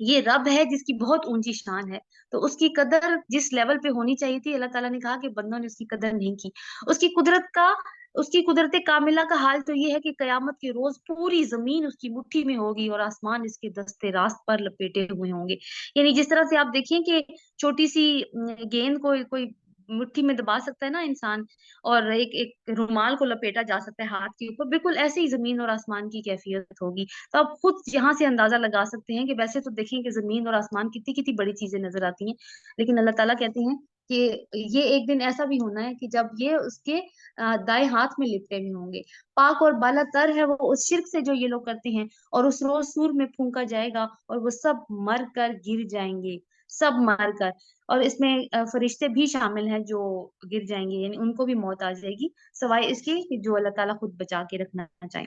ये रब है जिसकी बहुत ऊंची शान है, तो उसकी कदर जिस लेवल पे होनी चाहिए थी, अल्लाह ताला ने कहा कि बंदों ने उसकी कदर नहीं की। उसकी कुदरत का, उसकी कुदरत कामिला का हाल तो ये है कि कयामत के रोज पूरी जमीन उसकी मुट्ठी में होगी और आसमान इसके दस्ते रास्त पर लपेटे हुए होंगे। यानी जिस तरह से आप देखिए कि छोटी सी गेंद को कोई मुट्ठी में दबा सकता है ना इंसान, और एक एक रुमाल को लपेटा जा सकता है हाथ के ऊपर, बिल्कुल ऐसे ही जमीन और आसमान की कैफियत होगी। तो आप खुद यहाँ से अंदाजा लगा सकते हैं कि वैसे तो देखें कि जमीन और आसमान कितनी कितनी बड़ी चीजें नजर आती हैं, लेकिन अल्लाह ताला कहते हैं कि ये एक दिन ऐसा भी होना है कि जब ये उसके दाएं हाथ में लिपटे हुए होंगे। पाक और बाला तर है वो उस शिर्क से जो ये लोग करते हैं, और उस रोज सूर में फूंका जाएगा और वो सब मर कर गिर जाएंगे, सब मर कर। और इसमें फरिश्ते भी शामिल हैं जो गिर जाएंगे, यानी उनको भी मौत आ जाएगी, सवाए इसके कि जो अल्लाह ताला खुद बचा के रखना चाहे।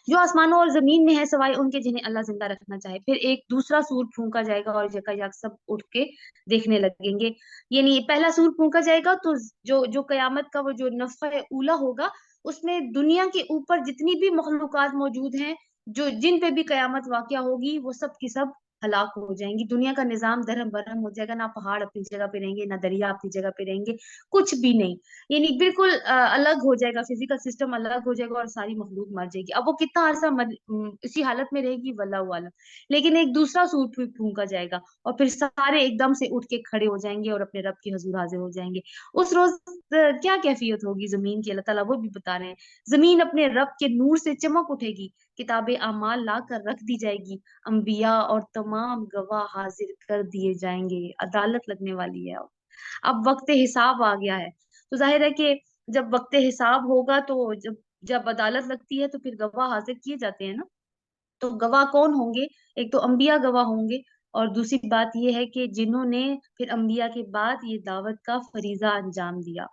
जो आसमानों और जमीन में है सवाए उनके जिन्हें अल्लाह जिंदा रखना चाहे। फिर एक दूसरा सूर फूंका जाएगा और यकायक सब उठ के देखने लगेंगे। यानी पहला सूर फूंका जाएगा तो जो जो कयामत का वो जो नफ़्ख़े उला होगा, उसमें दुनिया के ऊपर जितनी भी मखलूकात मौजूद हैं, जो जिन पे भी कयामत वाक़या होगी, वो सब की सब हलाक हो जाएंगी। दुनिया का निजाम दरहम बरहम हो जाएगा, ना पहाड़ अपनी जगह पे रहेंगे, ना दरिया अपनी जगह पे रहेंगे, कुछ भी नहीं। यानी बिल्कुल अलग हो जाएगा, फिजिकल सिस्टम अलग हो जाएगा और सारी मखलूक मर जाएगी। अब वो कितना अरसा इसी हालत में रहेगी, वल्लाहु आलम। लेकिन एक दूसरा सूर फूंका जाएगा और फिर सारे एकदम से उठ के खड़े हो जाएंगे और अपने रब के हजूर हाजिर हो जाएंगे। उस रोज क्या कैफियत होगी जमीन की, अल्लाह ताला वो भी बता रहे हैं। जमीन अपने रब के नूर से चमक उठेगी, किताबे अमाल ला कर रख दी जाएगी, अंबिया और तमाम गवाह हाजिर कर दिए जाएंगे। अदालत लगने वाली है। अब वक्त हिसाब आ गया है। तो जाहिर है कि जब वक्त हिसाब होगा तो जब जब अदालत लगती है तो फिर गवाह हाजिर किए जाते हैं ना। तो गवाह कौन होंगे, एक तो अंबिया गवाह होंगे, और दूसरी बात यह है कि जिन्होंने फिर अंबिया के बाद ये दावत का फरीजा अंजाम दिया।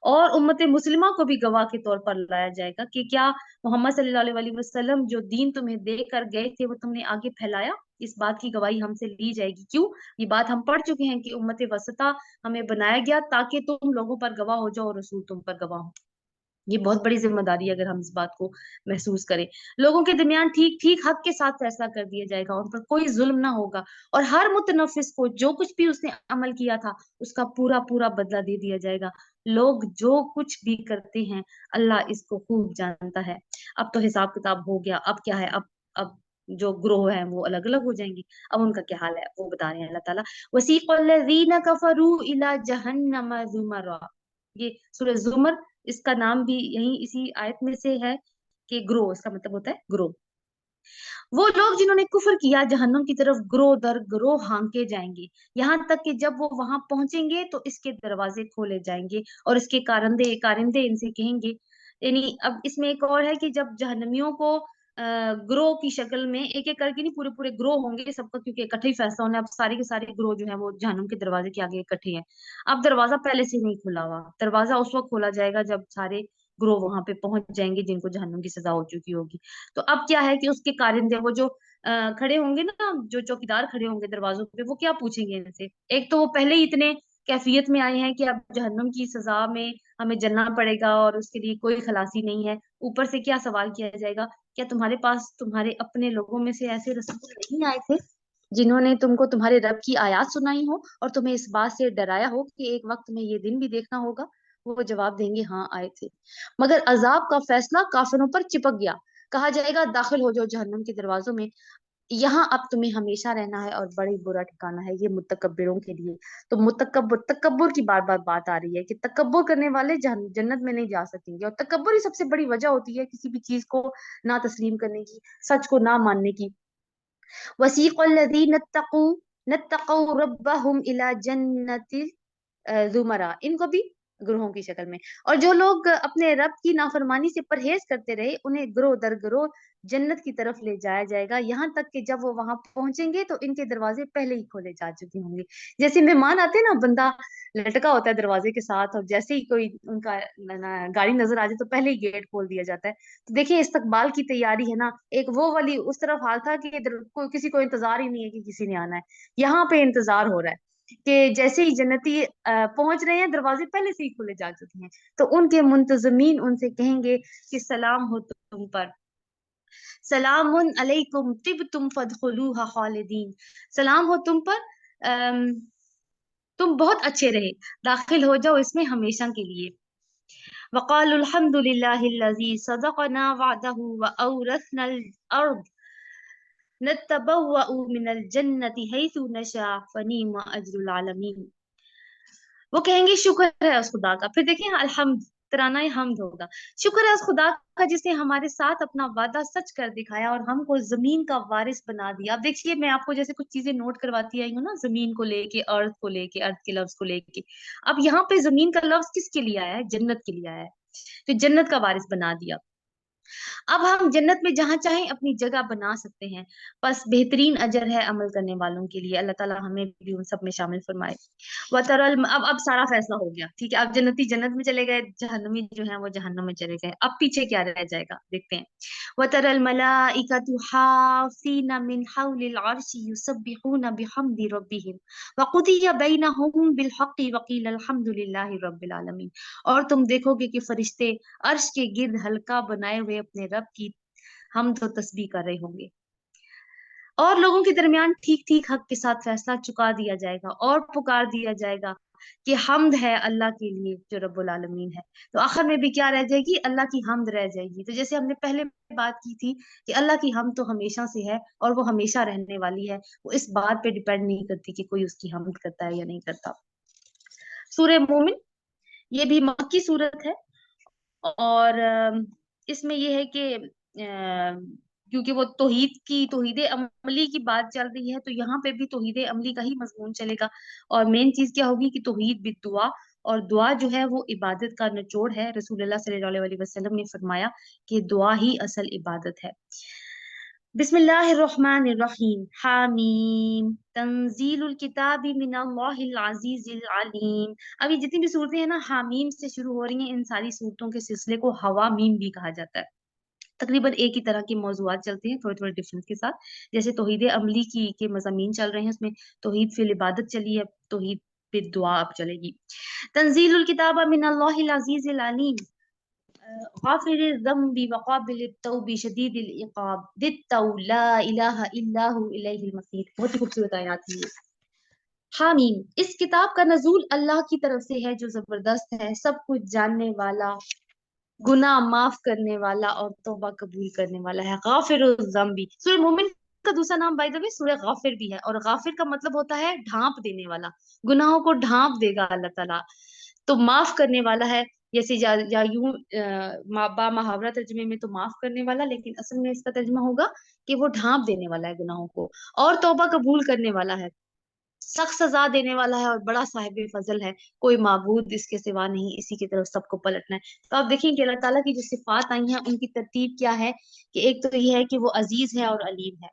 और उम्मत मुस्लिमा को भी गवाह के तौर पर लाया जाएगा कि क्या मोहम्मद सल्लल्लाहु अलैहि वसल्लम जो दीन तुम्हें दे कर गए थे वो तुमने आगे फैलाया। इस बात की गवाही हमसे ली जाएगी। क्यों? ये बात हम पढ़ चुके हैं कि उम्मत वसता हमें बनाया गया ताकि तुम लोगों पर गवाह हो जाओ और रसूल तुम पर गवाह हो। ये बहुत बड़ी जिम्मेदारी है अगर हम इस बात को महसूस करें। लोगों के दरमियान ठीक ठीक हक के साथ फैसला कर दिया जाएगा, उन पर कोई जुल्म ना होगा, और हर मुतनफिस को जो कुछ भी उसने अमल किया था उसका पूरा पूरा बदला दे दिया जाएगा। लोग जो कुछ भी करते हैं अल्लाह इसको खूब जानता है। अब तो हिसाब किताब हो गया, अब क्या है, अब जो ग्रोह है वो अलग अलग हो जाएंगे। अब उनका क्या हाल है वो बता रहे हैं अल्लाह ताला। वसीक़ल्लज़ीना कफरू इला जहन्नम ज़ुमरा। ये सूरह जुमर, इसका नाम भी यही इसी आयत में से है कि ग्रो, इसका मतलब होता है ग्रो। वो लोग जिन्होंने कुफर किया जहन्नुम की तरफ ग्रो दर ग्रो हांके जाएंगे, यहाँ तक कि जब वो वहां पहुंचेंगे तो इसके दरवाजे खोले जाएंगे और इसके कारिंदे कारिंदे इनसे कहेंगे। यानी अब इसमें एक और है कि जब जहन्नमियों को ग्रो की शक्ल में एक एक करके नहीं, पूरे पूरे ग्रो होंगे सबका, क्योंकि इकट्ठे ही फैसला होना है। अब सारे के सारे ग्रो जो है वो जहन्नुम के दरवाजे के आगे इकट्ठे हैं। अब दरवाजा पहले से नहीं खुला हुआ, दरवाजा उस वक्त खोला जाएगा जब सारे ग्रो वहां पे पहुंच जाएंगे जिनको जहन्नुम की सजा हो चुकी होगी। तो अब क्या है कि उसके कारिंदे वो जो खड़े होंगे ना, जो चौकीदार खड़े होंगे दरवाजों पे, वो क्या पूछेंगे इनसे। एक तो वो पहले ही इतने कैफियत में आए हैं कि अब जहन्नुम की सजा में हमें जलना पड़ेगा और उसके लिए कोई खलासी नहीं है। ऊपर से क्या सवाल किया जाएगा, क्या तुम्हारे पास तुम्हारे अपने लोगों में से ऐसे रसूल नहीं आए थे जिन्होंने तुमको तुम्हारे रब की आयत सुनाई हो और तुम्हें इस बात से डराया हो कि एक वक्त में ये दिन भी देखना होगा। वो जवाब देंगे हाँ आए थे। मगर अजाब का फैसला काफिरों पर चिपक गया। कहा जाएगा दाखिल हो जाओ जहन्नुम के दरवाजों में, यहाँ अब तुम्हें हमेशा रहना है और बड़ी बुरा ठिकाना है ये मुतकब्बिरों के लिए। तो तकब्बुर की बार बार बात आ रही है कि तकब्बुर करने वाले जन्नत में नहीं जा सकेंगे, और तकब्बुर ही सबसे बड़ी वजह होती है किसी भी चीज को ना तस्लीम करने की, सच को ना मानने की। वसीक़ल्लज़ीना नत्तक़ू रब्बहुम इला जन्नति जुमरा, इनको भी ग्रोहों की शक्ल में। और जो लोग अपने रब की नाफरमानी से परहेज करते रहे उन्हें ग्रोह दर ग्रोह जन्नत की तरफ ले जाया जाएगा, यहाँ तक कि जब वो वहां पहुंचेंगे तो इनके दरवाजे पहले ही खोले जा चुके होंगे। जैसे मेहमान आते हैं ना, बंदा लटका होता है दरवाजे के साथ और जैसे ही कोई उनका गाड़ी नजर आ जाए तो पहले ही गेट खोल दिया जाता है। तो देखिए इस्तकबाल की तैयारी है ना, एक वो वाली उस तरफ हाल था कि किसी को इंतजार ही नहीं है कि किसी ने आना है। यहाँ पे इंतजार हो रहा है कि जैसे ही जन्नती पहुंच रहे हैं दरवाजे पहले से ही खुले जा चुके हैं। तो उनके मुंतजमीन उनसे कहेंगे कि सलाम हो तुम पर, सलामुन अलैकुम तिबतुम फदखुलूहा खालिदीन। सलाम हो तुम पर, अम, तुम बहुत अच्छे रहे, दाखिल हो जाओ इसमें हमेशा के लिए। वक़ालुल हम्दुलिल्लाहिल्लज़ी सदक़ना वअदहु व औरसनल अर्द नतबव्वअु मिनल जन्नति हैसु नशा फनीम अजरुल आलमीन। वो कहेंगे शुक्र है उस खुदा का। फिर देखिए अल्हम्द, तराना हमद होगा। शुक्र है उस खुदा का जिसने हमारे साथ अपना वादा सच कर दिखाया और हमको जमीन का वारिस बना दिया। अब देखिए मैं आपको जैसे कुछ चीजें नोट करवाती आई हूँ ना, जमीन को लेके, अर्थ को लेके, अर्थ के लफ्ज को लेके। अब यहाँ पे जमीन का लफ्ज किसके लिए आया है? जन्नत के लिए आया है। तो जन्नत का वारिस बना दिया। अब हम जन्नत में जहां चाहें अपनी जगह बना सकते हैं। बस बेहतरीन अजर है अमल करने वालों के लिए। अल्लाह ताला हमें भी उन सब में शामिल फरमाए। वतरल, अब सारा फैसला हो गया, ठीक है। अब जन्नती जन्नत में चले गए, जहन्नमी जो है वो जहन्नम में चले गए। अब पीछे क्या रह जाएगा देखते हैं। वतरल मलाइकतु हाफीना मिन हौलिल अर्शी युसब्बिहूना बिहम्दि रब्बिहिम वक़ुदिया बैनहुम बिल हक़्क़ि वक़ील अल्हम्दुलिल्लाहि रब्बिल आलमीन। और तुम देखोगे कि फरिश्ते अर्श के गिर्द हल्का बनाए हुए अपने रब की हमद व तस्बीह कर रहे होंगे, और लोगों के दरमियान ठीक ठीक हक के साथ फैसला चुका दिया जाएगा और पुकार दिया जाएगा कि हमद है अल्लाह के लिए जो रब्बुल आलमीन है। तो आखिर में भी क्या रह जाएगी? अल्लाह की हमद रह जाएगी। तो जैसे हमने पहले बात की थी कि अल्लाह की हमद तो हमेशा से है और वो हमेशा रहने वाली है। वो इस बात पे डिपेंड नहीं करती कि कोई उसकी हमद करता है या नहीं करता। सूरह मोमिन, ये भी मक्की सूरत है, और इसमें ये है कि क्योंकि वो तौहीद अमली की बात चल रही है तो यहाँ पे भी तौहीद अमली का ही मजमून चलेगा। और मेन चीज क्या होगी कि तौहीद बिद दुआ, और दुआ जो है वो इबादत का निचोड़ है। रसूलुल्लाह सल्लल्लाहु अलैहि वसल्लम ने फरमाया कि दुआ ही असल इबादत है। बिस्मिल्लाहिर्रहमानिर्रहीम हामीम तंजीलुल किताबी मिनल्लाहिल अजीजिल अलीम। अब ये जितनी भी सूरतें हैं ना हामीम से शुरू हो रही हैं, इन सारी सूरतों के सिलसिले को हवा मीम भी कहा जाता है। तकरीबन एक ही तरह के मौजूआत चलते हैं, थोड़े थोड़े डिफरेंस के साथ। जैसे तौहीद अमली की के मज़ामीन चल रहे हैं, उसमें तौहीद फिल इबादत चली है, तौहीद फिर दुआ अब चलेगी। तंजीलुल किताब मिनल्लाहिल अजीजिल अलीम गाफिरिज़ ज़ंबि व क़ाबिलित तौबि शदीदिल इक़ाब दित्तौ ला इलाहा इल्ला हु इलैहिल मसीर। बहुत ही खूबसूरत आयत है ये। हामीम, इस किताब का नजूल अल्लाह की तरफ से है जो जबरदस्त है, सब कुछ जानने वाला, गुनाह माफ करने वाला और तौबा कबूल करने वाला है। गाफिर ज़म्बी, सूरह मोमिन का दूसरा नाम बाय द वे सूरह गाफिर भी है, और गाफिर का मतलब होता है ढांप देने वाला, गुनाहों को ढांप देगा अल्लाह ताला। तो माफ करने वाला है, जैसे या यूं बा मुहावरा तर्जुमे में तो माफ करने वाला, लेकिन असल में इसका तर्जुमा होगा कि वो ढांप देने वाला है गुनाहों को, और तौबा कबूल करने वाला है, सख्त सजा देने वाला है, और बड़ा साहिब फजल है, कोई माबूद इसके सिवा नहीं, इसी की तरफ सबको पलटना है। तो आप देखें कि अल्लाह ताला की जो सिफात आई हैं उनकी तरतीब क्या है, कि एक तो ये है कि वो अजीज है और अलीम है,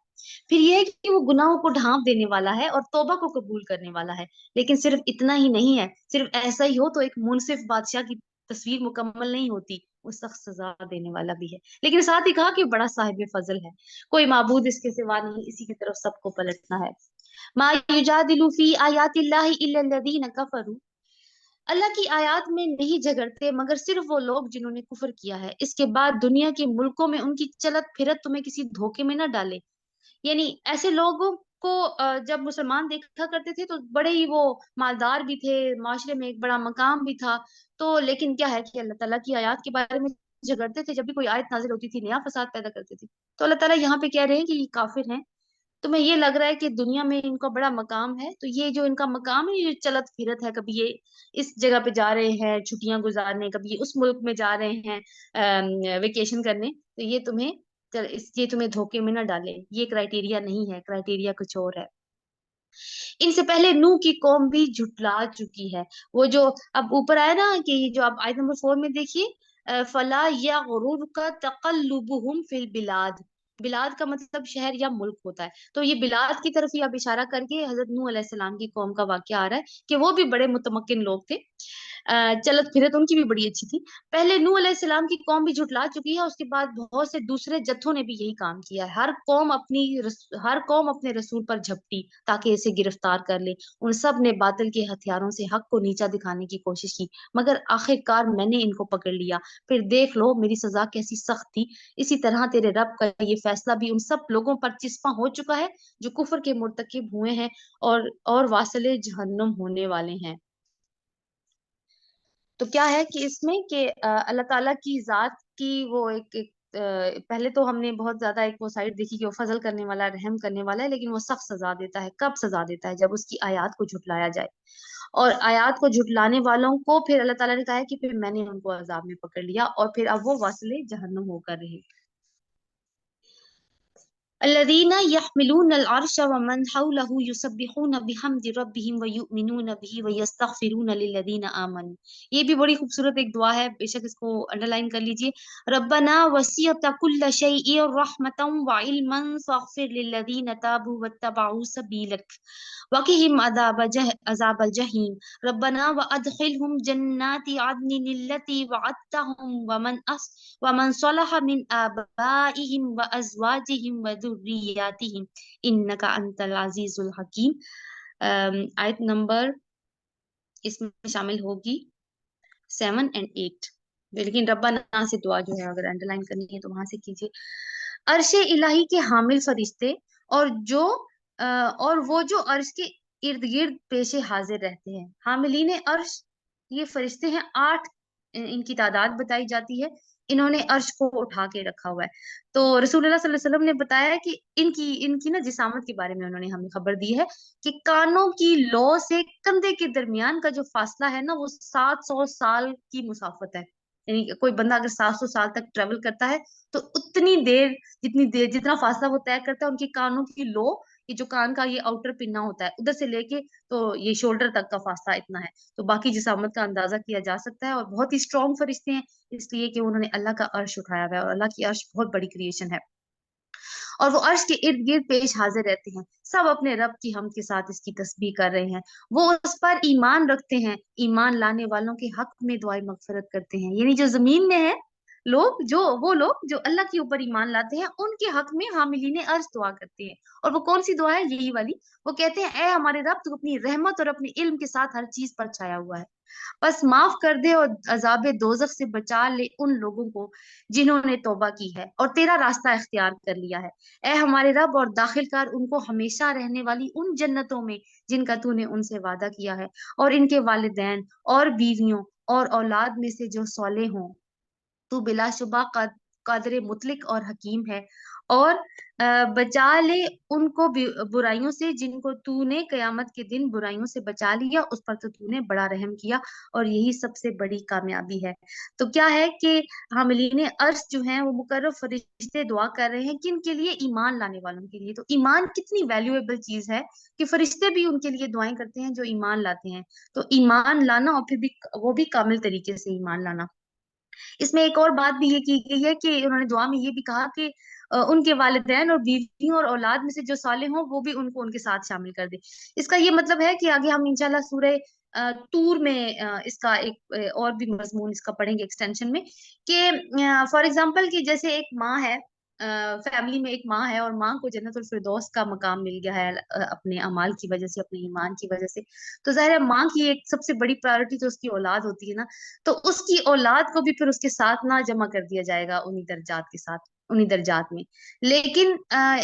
फिर ये है कि वो गुनाहों को ढांप देने वाला है और तौबा को कबूल करने वाला है। लेकिन सिर्फ इतना ही नहीं है, सिर्फ ऐसा ही हो तो एक मुनसिफ बादशाह की तस्वीर मुकम्मल नहीं होती, वो सख्त सजा देने वाला भी है, लेकिन साथ ही कहा कि बड़ा साहिब फजल है, कोई माबूद इसके सिवा नहीं, इसी की तरफ सबको पलटना है। मा युजादिलु फी आयातिल्लाहि इल्लल्लज़ीना कफरू, अल्लाह की आयत में नहीं झगड़ते मगर सिर्फ वो लोग जिन्होंने कुफर किया है। इसके बाद दुनिया के मुल्कों में उनकी चलत फिरत तुम्हें किसी धोखे में न डाले। यानी ऐसे लोगों को जब मुसलमान देखा करते थे तो बड़े ही वो मालदार भी थे, माशरे में एक बड़ा मकाम भी था। तो लेकिन क्या है कि अल्लाह ताला की आयत के बारे में झगड़ते थे, जब भी कोई आयत नाजिल होती थी नया फसाद पैदा करते थे। तो अल्लाह ताला यहाँ पे कह रहे हैं कि ये काफिर हैं, तुम्हें ये लग रहा है कि दुनिया में इनका बड़ा मकाम है, तो ये जो इनका मकाम है ये चलत फिरत है, कभी ये इस जगह पे जा रहे हैं छुट्टियां गुजारने, कभी ये उस मुल्क में जा रहे हैं वेकेशन करने, तो ये तुम्हें धोखे में ना डाले, ये क्राइटेरिया नहीं है, क्राइटेरिया कुछ और है। इनसे पहले नूह की कौम भी झुटला चुकी है। वो जो अब ऊपर आया ना, कि जो आप आयत नंबर 4 में देखिए, फला या गुरूर का तकल्लुबुहुम फिल बिलाद, बिलाद का मतलब शहर या मुल्क होता है, तो ये बिलाद की तरफ ही अब इशारा करके हजरत नूह अलैहिस्सलाम की कौम का वाकया आ रहा है कि वो भी बड़े मुतमक्किन लोग थे, चलत फिरत उनकी भी बड़ी अच्छी थी। पहले नूह अलैहिस्सलाम की कौम भी झुटला चुकी है, उसके बाद बहुत से दूसरे जत्थों ने भी यही काम किया है। हर कौम अपने रसूल पर झपटी ताकि इसे गिरफ्तार कर ले। उन सब ने बातिल के हथियारों से हक को नीचा दिखाने की कोशिश की, मगर आखिरकार मैंने इनको पकड़ लिया। फिर देख लो मेरी सजा कैसी सख्त थी। इसी तरह तेरे रब का ये फैसला भी उन सब लोगों पर चिस्पा हो चुका है जो कुफर के मुर्तकिब हुए हैं और वासिले जहन्नुम होने वाले हैं। तो क्या है कि इसमें कि अल्लाह ताला की जात की वो पहले तो हमने बहुत ज्यादा एक वो साइड देखी कि वो फजल करने वाला, रहम करने वाला है, लेकिन वो सख्त सजा देता है। कब सजा देता है? जब उसकी आयत को झुटलाया जाए, और आयत को झुटलाने वालों को फिर अल्लाह ताला ने कहा है कि फिर मैंने उनको अजाब में पकड़ लिया, और फिर अब वो वासिले जहन्नुम होकर रहे। अल्लज़ीना यहमिलूनल अर्श व मन हौलहु युसब्बिहून बिहम्दि रब्बिहिम व युमिनून बिही व यस्तगफिरून लिल्लज़ीना आमनू। ये भी बड़ी खूबसूरत एक दुआ है, बेशक इसको अंडरलाइन कर लीजिए। रब्बना वसिअत कुल्ल शैइन रहमतन व इल्मन फगफिर लिल्लज़ीना ताबू वत्तबऊ सबीलक वक़िहिम अज़ाबल जहीम। रब्बना व अदखिलहुम जन्नाति अदनिन अल्लती वअदतहुम वमन सलह मिन आबाइहिम व अज़वाजिहिम व ذुर्रिय्यातिहिम इन्नका अंतल अज़ीज़ुल हकीम। आयत नंबर इसमें शामिल होगी 7 और 8। लेकिन रब्बाना से दुआ जो है अगर अंडरलाइन करनी है तो वहां से कीजिए। अर्शे इलाही के हामिल फरिश्ते, और और वो जो अर्श के इर्द गिर्द पेशे हाजिर रहते हैं। हामिलीन अर्श ये फरिश्ते हैं 8, इनकी तादाद बताई जाती है। इन्होंने अर्श को उठा के रखा हुआ है। तो रसूलुल्लाह सल्लल्लाहु अलैहि वसल्लम ने बताया कि इनकी इनकी ना जिसामत के बारे में उन्होंने हमें खबर दी है कि कानों की लौ से कंधे के दरमियान का जो फासला है ना, वो 700 साल की मुसाफत है। यानी कि कोई बंदा अगर 700 साल तक ट्रेवल करता है, तो उतनी देर, जितनी देर जितना फासला वो तय करता है, उनके कानों की लो, ये जो कान का ये आउटर पिन्ना होता है उधर से लेके तो ये शोल्डर तक का फासला इतना है। तो बाकी जिसामत का अंदाजा किया जा सकता है, और बहुत ही स्ट्रॉन्ग फरिश्ते हैं, इसलिए कि उन्होंने अल्लाह का अर्श उठाया हुआ है, और अल्लाह की अर्श बहुत बड़ी क्रिएशन है। और वो अर्श के इर्द गिर्द पेश हाजिर रहते हैं, सब अपने रब की हमद के साथ इसकी तस्बीह कर रहे हैं। वो उस पर ईमान रखते हैं, ईमान लाने वालों के हक में दुआए मगफिरत करते हैं। यानी जो जमीन में है लोग, जो वो लोग जो अल्लाह के ऊपर ईमान लाते हैं, उनके हक में हामिलीन अर्श दुआ करते हैं। और वो कौन सी दुआ है? यही वाली। वो कहते हैं, ए हमारे रब, तू अपनी रहमत और अपने इल्म के साथ हर चीज पर छाया हुआ है, बस माफ कर दे और अजाब दोजख से बचा ले उन लोगों को जिन्होंने तौबा की है और तेरा रास्ता इख्तियार कर लिया है। ए हमारे रब, और दाखिल कर उनको हमेशा रहने वाली उन जन्नतों में जिनका तूने उनसे वादा किया है, और इनके वालिदैन और बीवियों और औलाद में से जो सौले हों। तू बिलाशुबा कादर मुतलिक और हकीम है। और बचा ले उनको बुराइयों से जिनको तूने कयामत के दिन बुराइयों से बचा लिया, उस पर तो तूने बड़ा रहम किया, और यही सबसे बड़ी कामयाबी है। तो क्या है कि हामिलीन अर्श जो हैं वो मुकर्रब फरिश्ते दुआ कर रहे हैं, किन के लिए? ईमान लाने वालों के लिए। तो ईमान कितनी वैल्यूएबल चीज है कि फरिश्ते भी उनके लिए दुआएं करते हैं जो ईमान लाते हैं। तो ईमान लाना, और फिर भी वो भी कामिल तरीके से ईमान लाना। इसमें एक और बात भी ये की गई है कि उन्होंने दुआ में ये भी कहा कि उनके वालिदैन और बीवियों और औलाद में से जो साले हों वो भी उनको उनके साथ शामिल कर दे। इसका ये मतलब है कि आगे हम इंशाल्लाह सूरह तूर में इसका एक और भी मजमून इसका पढ़ेंगे एक्सटेंशन में, कि फॉर एग्जाम्पल कि जैसे एक माँ है, फैमिली में एक माँ है, और माँ को जन्नतुल फिरदौस का मकाम मिल गया है अपने अमाल की वजह से, अपने ईमान की वजह से। तो जाहिर है माँ की एक सबसे बड़ी प्रायोरिटी तो उसकी औलाद होती है ना। तो उसकी औलाद को भी फिर उसके साथ ना जमा कर दिया जाएगा उन्हीं दर्जात के साथ, उन्हीं दर्जात में। लेकिन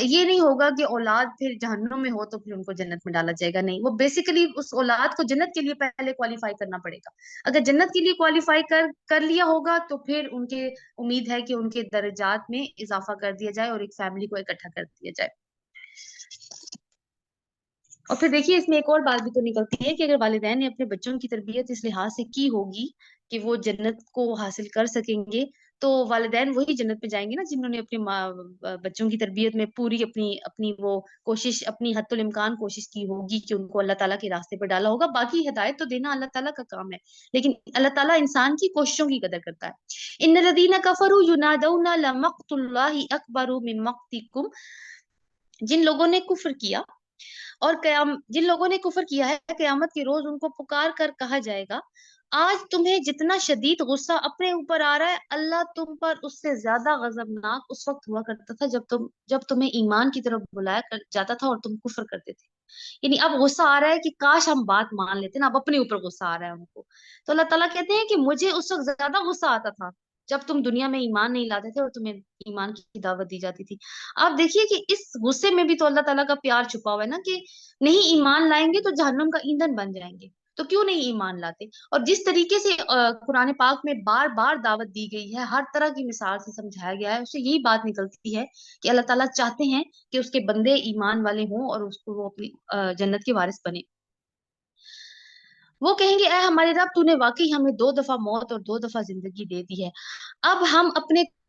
ये नहीं होगा कि औलाद फिर जहन्नुम में हो तो फिर उनको जन्नत में डाला जाएगा, नहीं। वो बेसिकली उस औलाद को जन्नत के लिए पहले क्वालिफाई करना पड़ेगा। अगर जन्नत के लिए क्वालिफाई कर लिया होगा तो फिर उनके उम्मीद है कि उनके दर्जात में इजाफा कर दिया जाए और एक फैमिली को इकट्ठा कर दिया जाए। और फिर देखिए इसमें एक और बात भी तो निकलती है कि अगर वालिदैन ने अपने बच्चों की तरबियत इस लिहाज से की होगी कि वो जन्नत को हासिल कर सकेंगे, तो वालिदैन वही जन्नत में जाएंगे ना जिन्होंने अपने बच्चों की तरबियत में पूरी अपनी अपनी वो कोशिश, अपनी हद्दुल इम्कान कोशिश की होगी कि उनको अल्लाह ताला के रास्ते पर डाला होगा। बाकी हिदायत तो देना अल्लाह ताला का काम है, लेकिन अल्लाह ताला इंसान की कोशिशों की कदर करता है। इन्नल्लज़ीना कफरू युनादौना लमक्तुल्लाहि अकबरु मिन मक्तिकुम, जिन लोगों ने कुफ्र किया और कयाम जिन लोगों ने कुफर किया है, कयामत के रोज उनको पुकार कर कहा जाएगा, आज तुम्हें जितना शदीद गुस्सा अपने ऊपर आ रहा है, अल्लाह तुम पर उससे ज्यादा गजबनाक उस वक्त हुआ करता था जब तुम्हें ईमान की तरफ बुलाया जाता था और तुम कुफर करते थे। यानी अब गुस्सा आ रहा है कि काश हम बात मान लेते ना, अब अपने ऊपर गुस्सा आ रहा है उनको। तो अल्लाह ताला कहते हैं कि मुझे उस वक्त ज्यादा गुस्सा आता था जब तुम दुनिया में ईमान नहीं लाते थे और तुम्हें ईमान की दावत दी जाती थी। आप देखिए कि इस गुस्से में भी तो अल्लाह ताला का प्यार छुपा हुआ है ना, कि नहीं ईमान लाएंगे तो जहन्नुम का ईंधन बन जाएंगे, तो क्यों नहीं ईमान लाते। और जिस तरीके से कुरान पाक में बार बार दावत दी गई है, हर तरह की मिसाल से समझाया गया है, उससे यही बात निकलती है कि अल्लाह ताला चाहते हैं कि उसके बंदे ईमान वाले हों और उसको वो अपनी जन्नत के वारिस बने। वो कहेंगे, ऐ हमारे रब, तूने वाकई हमें दो दफा मौत और दो दफा जिंदगी दे दी है, अब हम अपने